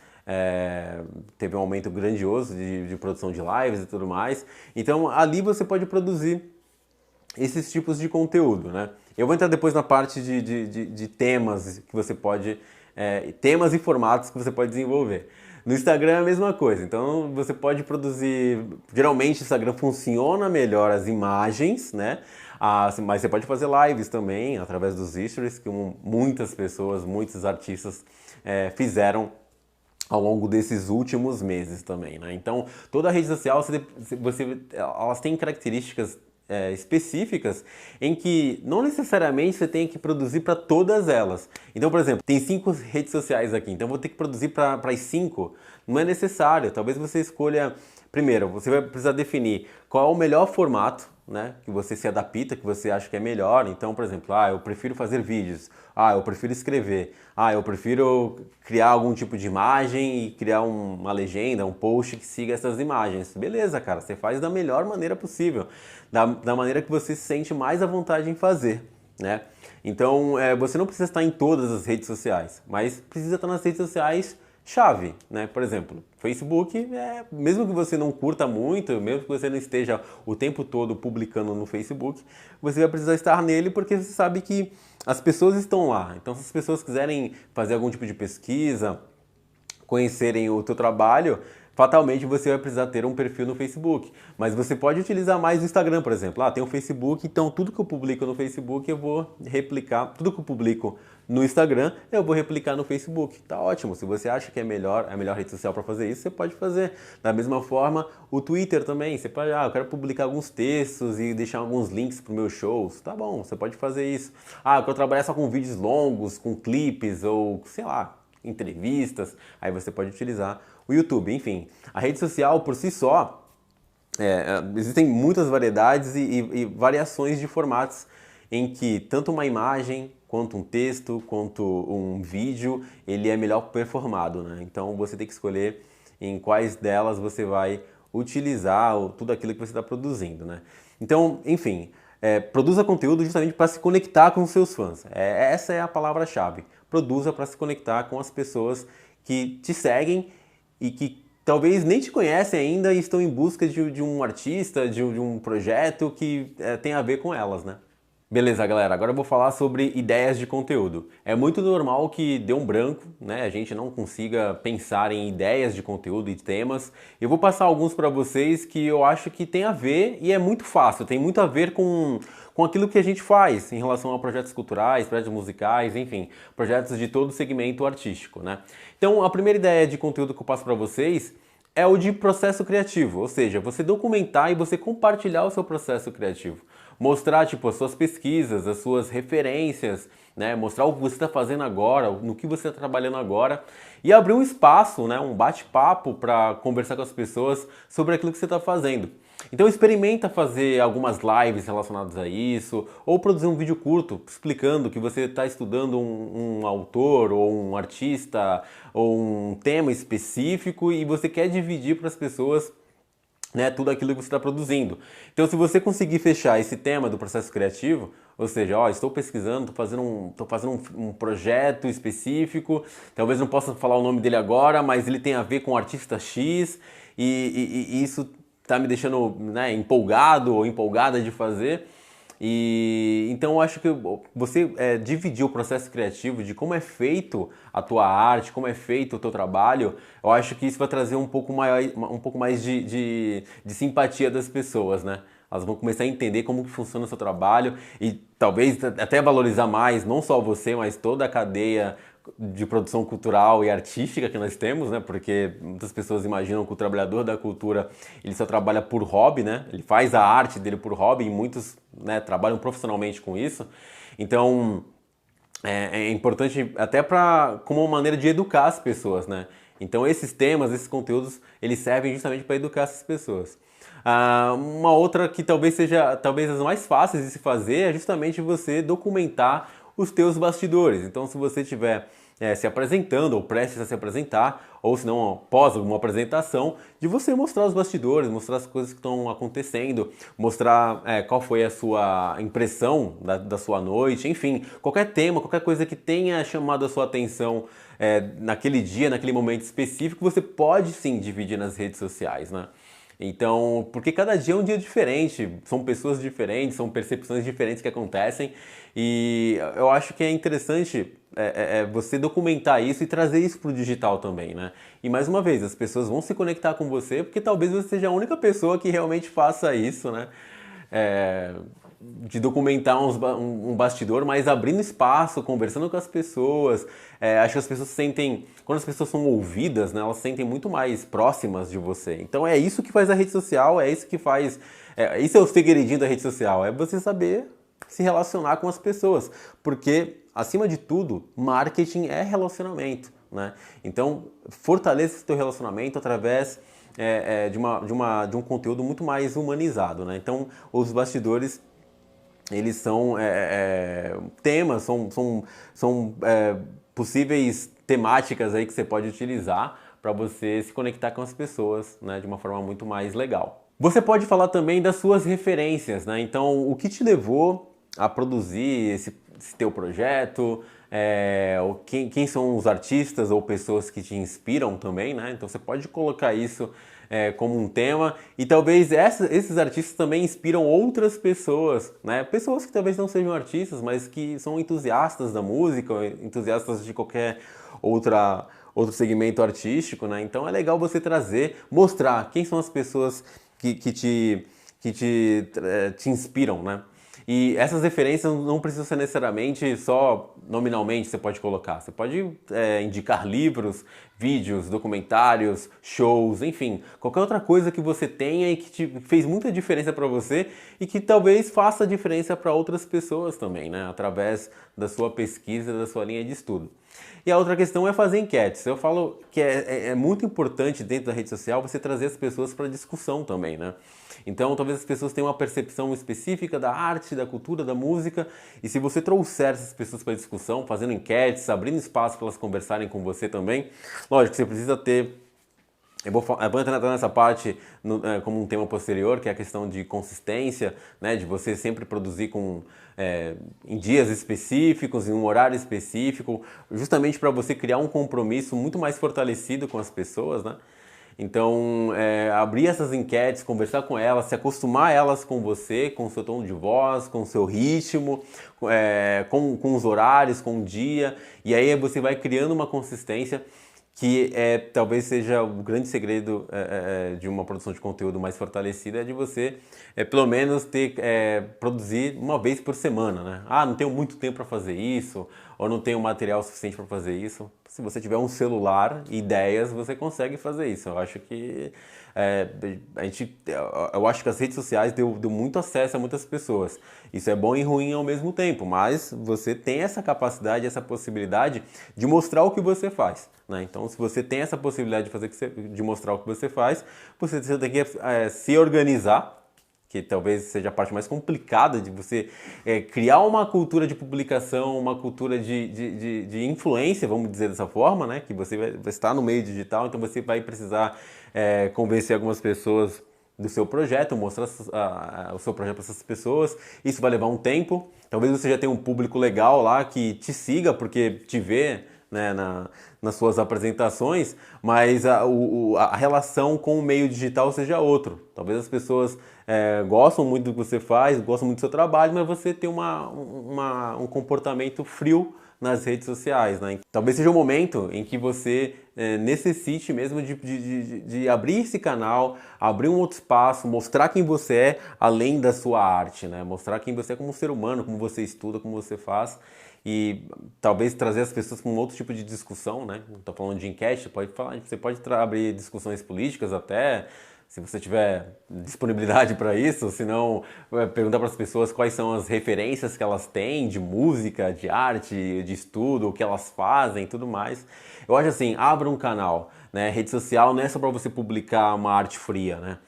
teve um aumento grandioso de produção de lives e tudo mais. Então ali você pode produzir esses tipos de conteúdo, né? Eu vou entrar depois na parte de temas que você pode, temas e formatos que você pode desenvolver. No Instagram é a mesma coisa, então você pode produzir, geralmente o Instagram funciona melhor as imagens, né? Mas você pode fazer lives também, através dos stories, que muitas pessoas, muitos artistas fizeram ao longo desses últimos meses também, né? Então, toda rede social, elas têm características específicas em que não necessariamente você tem que produzir para todas elas. Então, por exemplo, tem 5 redes sociais aqui, então eu vou ter que produzir para as 5. Não é necessário. Talvez você escolha... Primeiro, você vai precisar definir qual é o melhor formato, né, que você se adapta, que você acha que é melhor. Então, por exemplo, eu prefiro fazer vídeos, eu prefiro escrever, eu prefiro criar algum tipo de imagem e criar uma legenda, um post que siga essas imagens. Beleza, cara, você faz da melhor maneira possível, da maneira que você se sente mais à vontade em fazer, né? Então, você não precisa estar em todas as redes sociais, mas precisa estar nas redes sociais chave, né? Por exemplo, Facebook, mesmo que você não curta muito, mesmo que você não esteja o tempo todo publicando no Facebook, você vai precisar estar nele porque você sabe que as pessoas estão lá. Então, se as pessoas quiserem fazer algum tipo de pesquisa, conhecerem o teu trabalho, fatalmente você vai precisar ter um perfil no Facebook. Mas você pode utilizar mais o Instagram, por exemplo. Tem o Facebook, então tudo que eu publico no Facebook eu vou replicar, tudo que eu publico no Instagram eu vou replicar no Facebook. Tá ótimo, se você acha que é a melhor rede social para fazer isso, você pode fazer. Da mesma forma, o Twitter também, você pode, eu quero publicar alguns textos e deixar alguns links para os meus shows. Tá bom, você pode fazer isso. Eu quero trabalhar só com vídeos longos, com clipes ou, sei lá, entrevistas, aí você pode utilizar o YouTube. Enfim, a rede social por si só, existem muitas variedades e variações de formatos em que tanto uma imagem, quanto um texto, quanto um vídeo, ele é melhor performado, né? Então você tem que escolher em quais delas você vai utilizar tudo aquilo que você está produzindo, né? Então, enfim, produza conteúdo justamente para se conectar com os seus fãs. Essa é a palavra-chave. Produza para se conectar com as pessoas que te seguem e que talvez nem te conhecem ainda e estão em busca de um artista, de um projeto que tem a ver com elas, né? Beleza, galera, agora eu vou falar sobre ideias de conteúdo. É muito normal que dê um branco, né? A gente não consiga pensar em ideias de conteúdo e temas. Eu vou passar alguns para vocês que eu acho que tem a ver e é muito fácil, tem muito a ver com aquilo que a gente faz em relação a projetos culturais, projetos musicais, enfim, projetos de todo o segmento artístico, né? Então, a primeira ideia de conteúdo que eu passo para vocês é o de processo criativo, ou seja, você documentar e você compartilhar o seu processo criativo. Mostrar, tipo, as suas pesquisas, as suas referências, né? Mostrar o que você está fazendo agora, no que você está trabalhando agora e abrir um espaço, né? Um bate-papo para conversar com as pessoas sobre aquilo que você está fazendo. Então experimenta fazer algumas lives relacionadas a isso, ou produzir um vídeo curto explicando que você está estudando um autor, ou um artista, ou um tema específico e você quer dividir para as pessoas, né, tudo aquilo que você está produzindo. Então, se você conseguir fechar esse tema do processo criativo, ou seja, ó, estou pesquisando, estou fazendo um projeto específico, talvez não possa falar o nome dele agora, mas ele tem a ver com o artista X e isso está me deixando, né, empolgado ou empolgada de fazer. E então eu acho que você dividir o processo criativo de como é feito a tua arte, como é feito o teu trabalho, eu acho que isso vai trazer um pouco mais de simpatia das pessoas, né? Elas vão começar a entender como que funciona o seu trabalho e talvez até valorizar mais, não só você, mas toda a cadeia de produção cultural e artística que nós temos, né? Porque muitas pessoas imaginam que o trabalhador da cultura ele só trabalha por hobby, né? Ele faz a arte dele por hobby e muitos, né, trabalham profissionalmente com isso. Então é importante até como uma maneira de educar as pessoas, né? Então esses temas, esses conteúdos, eles servem justamente para educar essas pessoas. Uma outra que talvez seja as mais fáceis de se fazer é justamente você documentar os teus bastidores. Então, se você estiver se apresentando ou prestes a se apresentar, ou se não após alguma apresentação, de você mostrar os bastidores, mostrar as coisas que estão acontecendo, mostrar qual foi a sua impressão da sua noite, enfim, qualquer tema, qualquer coisa que tenha chamado a sua atenção naquele dia, naquele momento específico, você pode sim dividir nas redes sociais, né? Então, porque cada dia é um dia diferente, são pessoas diferentes, são percepções diferentes que acontecem e eu acho que é interessante você documentar isso e trazer isso para o digital também, né? E mais uma vez, as pessoas vão se conectar com você porque talvez você seja a única pessoa que realmente faça isso, né? De documentar um bastidor, mas abrindo espaço, conversando com as pessoas. Acho que as pessoas sentem, quando as pessoas são ouvidas, né, elas se sentem muito mais próximas de você. Então é isso que faz a rede social, é isso que faz. Isso é o segredinho da rede social, é você saber se relacionar com as pessoas. Porque, acima de tudo, marketing é relacionamento, né? Então, fortaleça esse teu relacionamento através de um conteúdo muito mais humanizado, né? Então, os bastidores eles são temas, são possíveis temáticas aí que você pode utilizar para você se conectar com as pessoas, né, de uma forma muito mais legal. Você pode falar também das suas referências, né? Então, o que te levou a produzir esse teu projeto, quem são os artistas ou pessoas que te inspiram também, né? Então você pode colocar isso como um tema e talvez esses artistas também inspiram outras pessoas, né? Pessoas que talvez não sejam artistas, mas que são entusiastas da música, entusiastas de qualquer outro segmento artístico, né? Então é legal você mostrar quem são as pessoas que te inspiram, né? E essas referências não precisam ser necessariamente só nominalmente você pode colocar. Você pode indicar livros, vídeos, documentários, shows, enfim, qualquer outra coisa que você tenha e que fez muita diferença para você e que talvez faça diferença para outras pessoas também, né? Através da sua pesquisa, da sua linha de estudo. E a outra questão é fazer enquetes. Eu falo que é muito importante dentro da rede social você trazer as pessoas para discussão também, né? Então, talvez as pessoas tenham uma percepção específica da arte, da cultura, da música, e se você trouxer essas pessoas para discussão, fazendo enquetes, abrindo espaço para elas conversarem com você também, lógico, você precisa ter. Eu vou entrar nessa parte como um tema posterior, que é a questão de consistência, né, de você sempre produzir em dias específicos, em um horário específico, justamente para você criar um compromisso muito mais fortalecido com as pessoas, né? Então, abrir essas enquetes, conversar com elas, se acostumar elas com você, com o seu tom de voz, com o seu ritmo, com os horários, com o dia, e aí você vai criando uma consistência que talvez seja o grande segredo de uma produção de conteúdo mais fortalecida, é de você pelo menos produzir uma vez por semana, né? Ah, não tenho muito tempo para fazer isso, ou não tenho material suficiente para fazer isso. Se você tiver um celular e ideias, você consegue fazer isso. Eu acho que eu acho que as redes sociais deu muito acesso a muitas pessoas. Isso é bom e ruim ao mesmo tempo, mas você tem essa capacidade, essa possibilidade de mostrar o que você faz, né? Então, se você tem essa possibilidade de mostrar o que você faz, você tem que se organizar, que talvez seja a parte mais complicada de você criar uma cultura de publicação, uma cultura de influência, vamos dizer dessa forma, né? Que você vai estar no meio digital, então você vai precisar convencer algumas pessoas do seu projeto, mostrar o seu projeto para essas pessoas. Isso vai levar um tempo. Talvez você já tenha um público legal lá que te siga, porque te vê, né, nas suas apresentações, mas a relação com o meio digital seja outro. Talvez as pessoas gostam muito do que você faz, gostam muito do seu trabalho, mas você tem um comportamento frio nas redes sociais, né? Talvez seja o momento em que você necessite mesmo de abrir esse canal, abrir um outro espaço, mostrar quem você é além da sua arte, né? Mostrar quem você é como ser humano, como você estuda, como você faz, e talvez trazer as pessoas para um outro tipo de discussão, né? Não estou falando de enquete, você pode abrir discussões políticas até, se você tiver disponibilidade para isso, se não, perguntar para as pessoas quais são as referências que elas têm de música, de arte, de estudo, o que elas fazem e tudo mais. Eu acho assim, abra um canal, né? Rede social não é só para você publicar uma arte fria, né?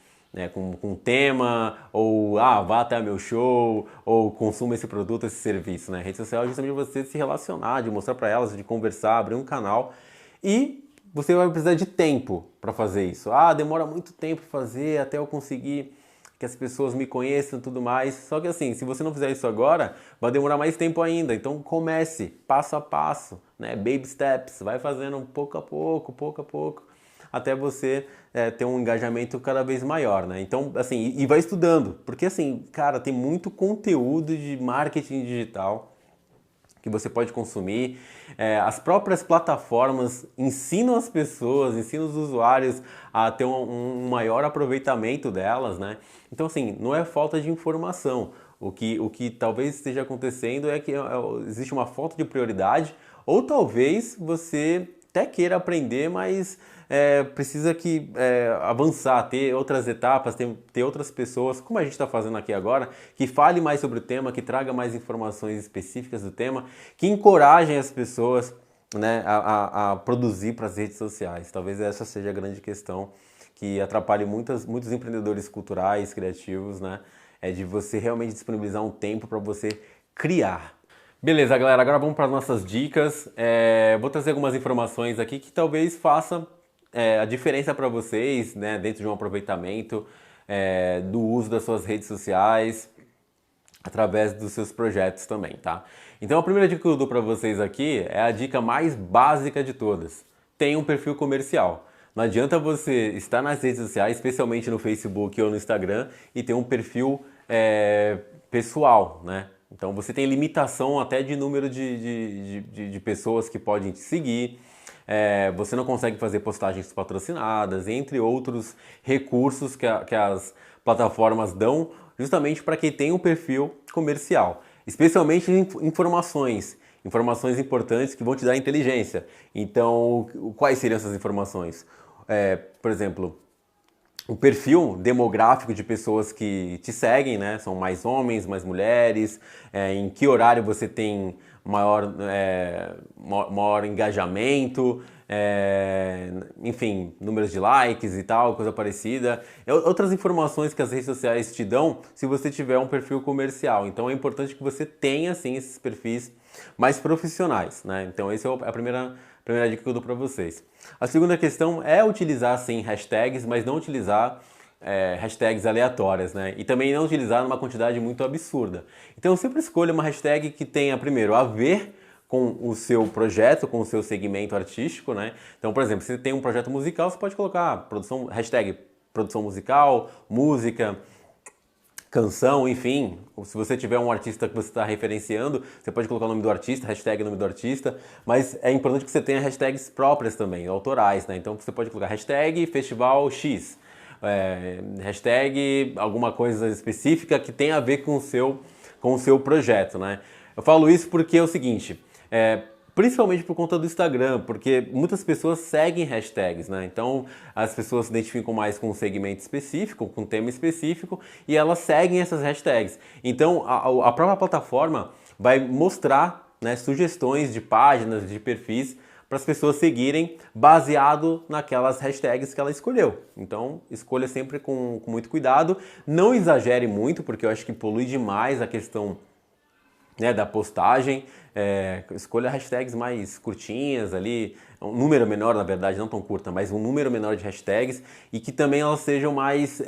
Com tema, ou vá até meu show, ou consuma esse produto, esse serviço, né? Rede social é justamente você se relacionar, de mostrar para elas, de conversar, abrir um canal, e você vai precisar de tempo para fazer isso. Demora muito tempo para fazer até eu conseguir que as pessoas me conheçam e tudo mais. Só que assim, se você não fizer isso agora, vai demorar mais tempo ainda. Então comece passo a passo, né? Baby steps, vai fazendo pouco a pouco, até você ter um engajamento cada vez maior, né? Então, assim, e vai estudando, porque assim, cara, tem muito conteúdo de marketing digital que você pode consumir. As próprias plataformas ensinam as pessoas, ensinam os usuários a ter um maior aproveitamento delas, né? Então, assim, não é falta de informação. O que talvez esteja acontecendo é que existe uma falta de prioridade, ou talvez você até queira aprender, mas precisa avançar, ter outras etapas, ter outras pessoas, como a gente está fazendo aqui agora, que fale mais sobre o tema, que traga mais informações específicas do tema, que encorajem as pessoas, né, a produzir para as redes sociais. Talvez essa seja a grande questão que atrapalhe muitos empreendedores culturais, criativos, né? É de você realmente disponibilizar um tempo para você criar. Beleza, galera, agora vamos para as nossas dicas. Vou trazer algumas informações aqui que talvez faça a diferença para vocês, né, dentro de um aproveitamento do uso das suas redes sociais, através dos seus projetos também, tá? Então a primeira dica que eu dou para vocês aqui é a dica mais básica de todas. Tenha um perfil comercial. Não adianta você estar nas redes sociais, especialmente no Facebook ou no Instagram, e ter um perfil pessoal, né? Então você tem limitação até de número de pessoas que podem te seguir. Você não consegue fazer postagens patrocinadas, entre outros recursos que as plataformas dão justamente para quem tem um perfil comercial. Especialmente informações importantes que vão te dar inteligência. Então, quais seriam essas informações? Por exemplo, o perfil demográfico de pessoas que te seguem, né? São mais homens, mais mulheres, em que horário você tem maior engajamento, enfim, números de likes e tal, coisa parecida. Outras informações que as redes sociais te dão se você tiver um perfil comercial. Então é importante que você tenha, sim, esses perfis mais profissionais, né? Então essa é a primeira dica que eu dou para vocês. A segunda questão é utilizar, sim, hashtags, mas não utilizar hashtags aleatórias, né? E também não utilizar numa quantidade muito absurda. Então eu sempre escolho uma hashtag que tenha, primeiro, a ver com o seu projeto, com o seu segmento artístico, né? Então, por exemplo, se você tem um projeto musical, você pode colocar hashtag produção musical, música, canção, enfim. Se você tiver um artista que você está referenciando, você pode colocar o nome do artista, hashtag nome do artista, mas é importante que você tenha hashtags próprias também, autorais, né? Então você pode colocar hashtag festival X, hashtag alguma coisa específica que tenha a ver com o seu projeto, né? Eu falo isso porque é o seguinte, principalmente por conta do Instagram, porque muitas pessoas seguem hashtags, né? Então as pessoas se identificam mais com um segmento específico, com um tema específico, e elas seguem essas hashtags. Então a própria plataforma vai mostrar, né, sugestões de páginas, de perfis para as pessoas seguirem baseado naquelas hashtags que ela escolheu. Então escolha sempre com muito cuidado, não exagere muito, porque eu acho que polui demais a questão, né, da postagem. Escolha hashtags mais curtinhas ali, um número menor, na verdade, não tão curta, mas um número menor de hashtags, e que também elas sejam mais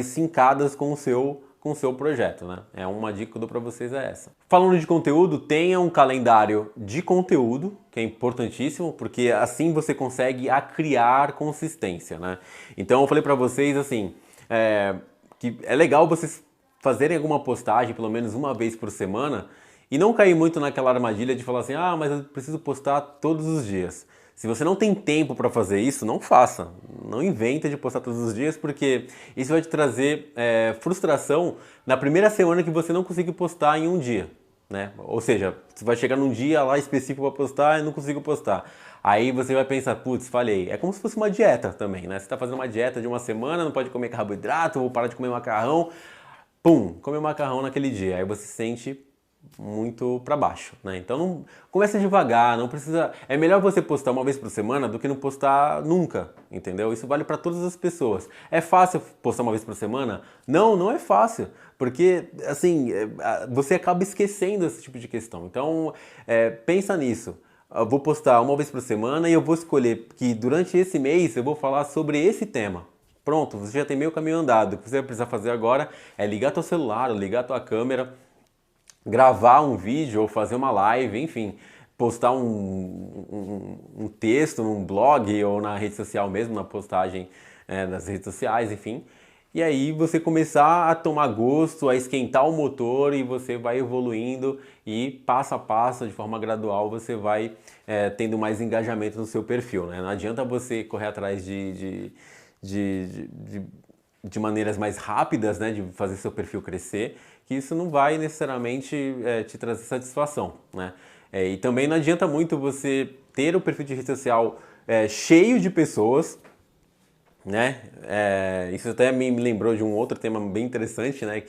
sincadas com o seu projeto, né? Uma dica que eu dou para vocês é essa. Falando de conteúdo, tenha um calendário de conteúdo, que é importantíssimo, porque assim você consegue criar consistência, né? Então eu falei para vocês assim, que é legal vocês fazerem alguma postagem pelo menos uma vez por semana e não cair muito naquela armadilha de falar assim, mas eu preciso postar todos os dias. Se você não tem tempo para fazer isso, não faça. Não inventa de postar todos os dias, porque isso vai te trazer frustração na primeira semana que você não conseguir postar em um dia, né? Ou seja, você vai chegar num dia lá específico para postar e não consigo postar. Aí você vai pensar, putz, falhei. É como se fosse uma dieta também, né? Você está fazendo uma dieta de uma semana, não pode comer carboidrato, vou parar de comer macarrão. Pum, come macarrão naquele dia. Aí você se sente muito para baixo, né? Então começa devagar, não precisa. É melhor você postar uma vez por semana do que não postar nunca, entendeu? Isso vale para todas as pessoas. É fácil postar uma vez por semana? Não, não é fácil, porque assim você acaba esquecendo esse tipo de questão. Então pensa nisso. Eu vou postar uma vez por semana e eu vou escolher que durante esse mês eu vou falar sobre esse tema. Pronto, você já tem meio caminho andado. O que você vai precisar fazer agora é ligar teu celular, ligar tua câmera, gravar um vídeo ou fazer uma live, enfim, postar um texto num blog ou na rede social mesmo, na postagem das redes sociais, enfim. E aí você começar a tomar gosto, a esquentar o motor e você vai evoluindo e passo a passo, de forma gradual, você vai tendo mais engajamento no seu perfil, né? Não adianta você correr atrás de maneiras mais rápidas, né, de fazer seu perfil crescer, que isso não vai necessariamente te trazer satisfação, né? E também não adianta muito você ter o perfil de rede social cheio de pessoas, né? Isso até me lembrou de um outro tema bem interessante, né,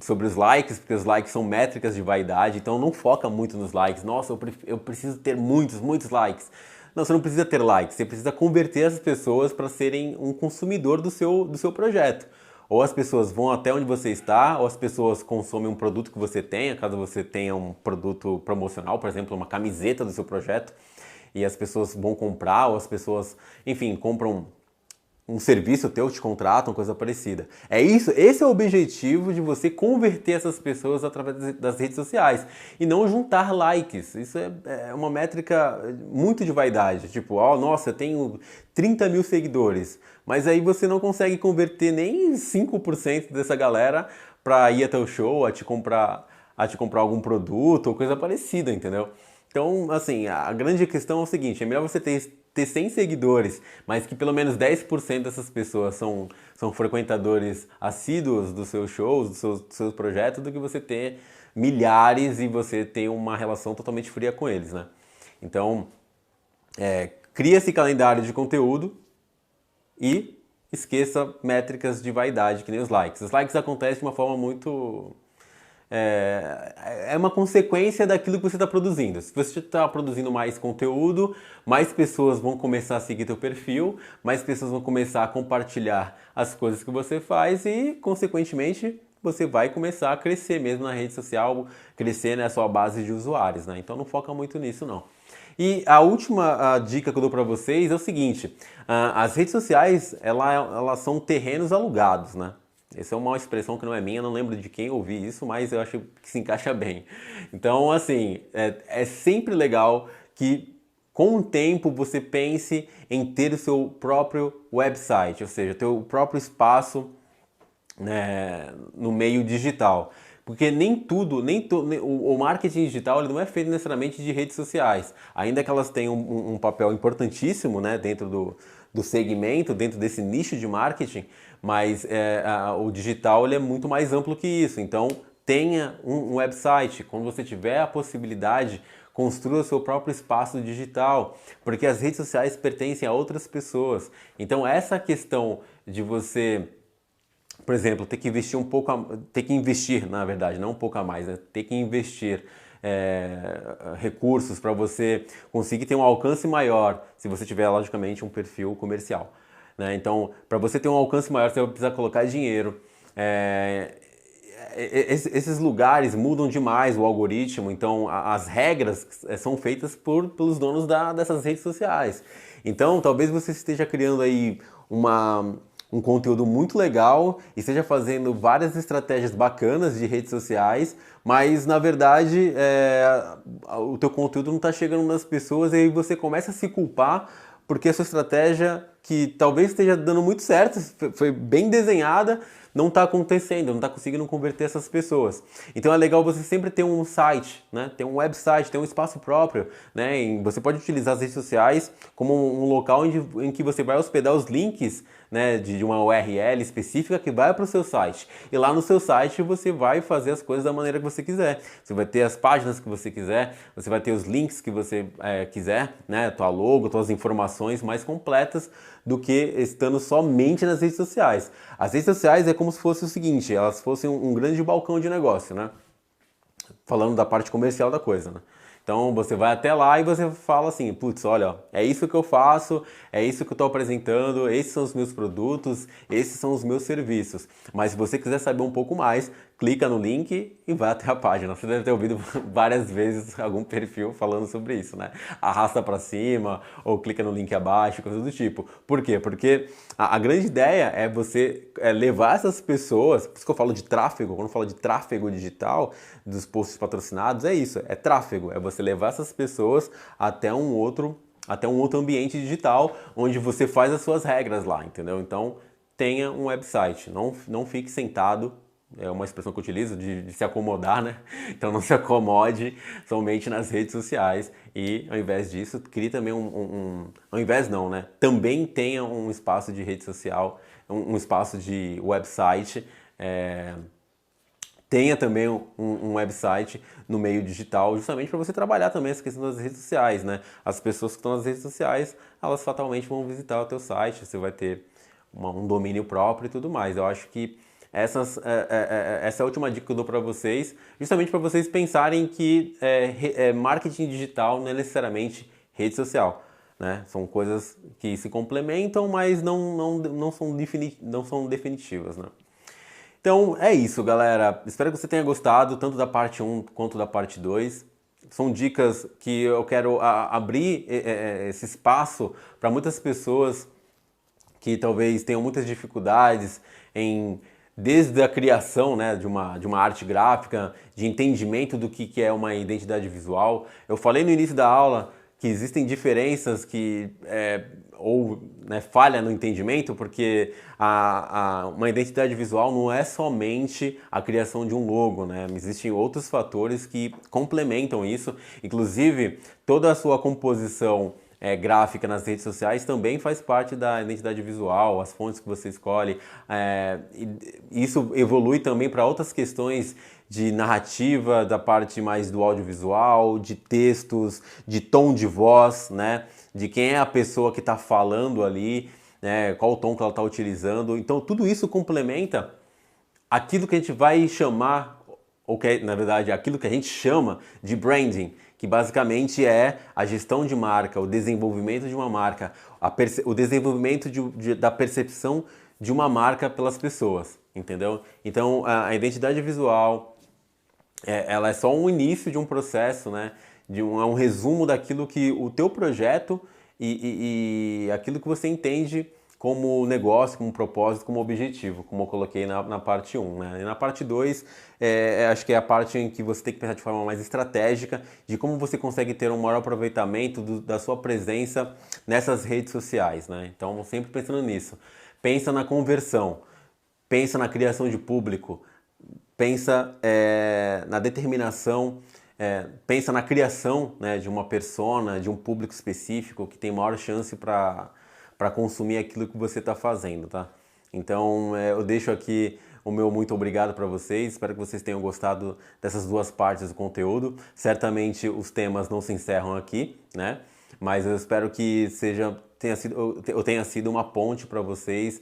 sobre os likes, porque os likes são métricas de vaidade, então não foca muito nos likes. Nossa, eu preciso ter muitos likes. Não, você não precisa ter likes, você precisa converter as pessoas para serem um consumidor do seu projeto. Ou as pessoas vão até onde você está, ou as pessoas consomem um produto que você tenha, caso você tenha um produto promocional, por exemplo, uma camiseta do seu projeto, e as pessoas vão comprar, ou as pessoas, enfim, compram um serviço teu, te contratam, coisa parecida. Esse é o objetivo de você converter essas pessoas através das redes sociais e não juntar likes. Isso é uma métrica muito de vaidade, tipo, nossa, eu tenho 30 mil seguidores, mas aí você não consegue converter nem 5% dessa galera para ir até o show, a te comprar algum produto ou coisa parecida, entendeu? Então, assim, a grande questão é o seguinte, é melhor você ter 100 seguidores, mas que pelo menos 10% dessas pessoas são frequentadores assíduos dos seus shows, dos seus projetos, do que você ter milhares e você ter uma relação totalmente fria com eles, né? Então, cria esse calendário de conteúdo e esqueça métricas de vaidade, que nem os likes. Os likes acontecem de uma forma muito... É uma consequência daquilo que você está produzindo. Se você está produzindo mais conteúdo, mais pessoas vão começar a seguir teu perfil, mais pessoas vão começar a compartilhar as coisas que você faz e, consequentemente, você vai começar a crescer mesmo na rede social, crescer na sua base de usuários, né? Então não foca muito nisso, não. E a última dica que eu dou para vocês é o seguinte, as redes sociais, elas são terrenos alugados, né? Essa é uma expressão que não é minha, não lembro de quem ouvi isso, mas eu acho que se encaixa bem. Então, assim, é sempre legal que com o tempo você pense em ter o seu próprio website, ou seja, ter o próprio espaço, né, no meio digital. Porque nem tudo, o marketing digital ele não é feito necessariamente de redes sociais. Ainda que elas tenham um papel importantíssimo, né, dentro do segmento, dentro desse nicho de marketing, mas o digital ele é muito mais amplo que isso. Então, tenha um website. Quando você tiver a possibilidade, construa o seu próprio espaço digital, porque as redes sociais pertencem a outras pessoas. Então, essa questão de você, por exemplo, ter que investir um pouco, ter que investir, na verdade, não um pouco a mais, né? Ter que investir recursos para você conseguir ter um alcance maior, se você tiver, logicamente, um perfil comercial, né? Então, para você ter um alcance maior, você vai precisar colocar dinheiro. Esses lugares mudam demais o algoritmo, então as regras são feitas pelos donos dessas redes sociais. Então, talvez você esteja criando aí um conteúdo muito legal e esteja fazendo várias estratégias bacanas de redes sociais, mas na verdade o teu conteúdo não está chegando nas pessoas e aí você começa a se culpar porque a sua estratégia, que talvez esteja dando muito certo, foi bem desenhada, não está acontecendo, não está conseguindo converter essas pessoas. Então é legal você sempre ter um site, né? Ter um website, ter um espaço próprio, né? E você pode utilizar as redes sociais como um local em que você vai hospedar os links, né, de uma URL específica que vai para o seu site. E lá no seu site você vai fazer as coisas da maneira que você quiser. Você vai ter as páginas que você quiser, você vai ter os links que você quiser, né? Tua logo, tuas informações mais completas do que estando somente nas redes sociais. As redes sociais é como se fosse o seguinte, elas fossem um grande balcão de negócio, né? Falando da parte comercial da coisa, né? Então você vai até lá e você fala assim, putz, olha, ó, é isso que eu faço, é isso que eu estou apresentando, esses são os meus produtos, esses são os meus serviços. Mas se você quiser saber um pouco mais, clica no link e vai até a página. Você deve ter ouvido várias vezes algum perfil falando sobre isso, né? Arrasta para cima ou clica no link abaixo, coisa do tipo. Por quê? Porque a grande ideia é você levar essas pessoas, por isso que eu falo de tráfego, quando eu falo de tráfego digital, dos posts patrocinados, é isso, é tráfego, é você levar essas pessoas até um outro ambiente digital, onde você faz as suas regras lá, entendeu? Então, tenha um website, não fique sentado, é uma expressão que eu utilizo de se acomodar, né? Então não se acomode somente nas redes sociais e ao invés disso, crie também ao invés não, né? Também tenha um espaço de rede social, um espaço de website, tenha também um website no meio digital, justamente para você trabalhar também essa questão das redes sociais, né? As pessoas que estão nas redes sociais, elas fatalmente vão visitar o teu site, você vai ter um domínio próprio e tudo mais. Eu acho que essa é a última dica que eu dou para vocês, justamente para vocês pensarem que marketing digital não é necessariamente rede social, né? São coisas que se complementam, mas não são definitivas, né? Então é isso, galera. Espero que você tenha gostado tanto da parte 1 quanto da parte 2. São dicas que eu quero abrir esse espaço para muitas pessoas que talvez tenham muitas dificuldades desde a criação, né, de uma arte gráfica, de entendimento do que é uma identidade visual. Eu falei no início da aula que existem diferenças ou né, falha no entendimento, porque uma identidade visual não é somente a criação de um logo, né? Existem outros fatores que complementam isso, inclusive toda a sua composição gráfica nas redes sociais também faz parte da identidade visual, as fontes que você escolhe. Isso evolui também para outras questões de narrativa, da parte mais do audiovisual, de textos, de tom de voz, né? De quem é a pessoa que está falando ali, né? Qual o tom que ela está utilizando. Então tudo isso complementa aquilo que a gente vai chamar, ou que na verdade aquilo que a gente chama de branding, que basicamente é a gestão de marca, o desenvolvimento de uma marca, o desenvolvimento da percepção de uma marca pelas pessoas, entendeu? Então a identidade visual, ela é só um início de um processo, né? É um resumo daquilo que o teu projeto e aquilo que você entende como negócio, como propósito, como objetivo, como eu coloquei na parte 1, né? E na parte 2, acho que é a parte em que você tem que pensar de forma mais estratégica de como você consegue ter um maior aproveitamento da sua presença nessas redes sociais, né? Então, sempre pensando nisso. Pensa na conversão, pensa na criação de público, pensa na determinação, pensa na criação, né, de uma persona, de um público específico que tem maior chance para consumir aquilo que você está fazendo, tá? Então eu deixo aqui o meu muito obrigado para vocês, espero que vocês tenham gostado dessas duas partes do conteúdo. Certamente os temas não se encerram aqui, né? Mas eu espero que tenha sido uma ponte para vocês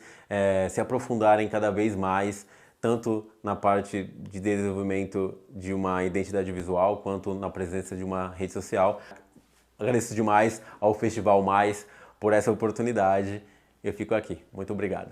se aprofundarem cada vez mais, tanto na parte de desenvolvimento de uma identidade visual, quanto na presença de uma rede social. Agradeço demais ao Festival Mais por essa oportunidade. Eu fico aqui. Muito obrigado.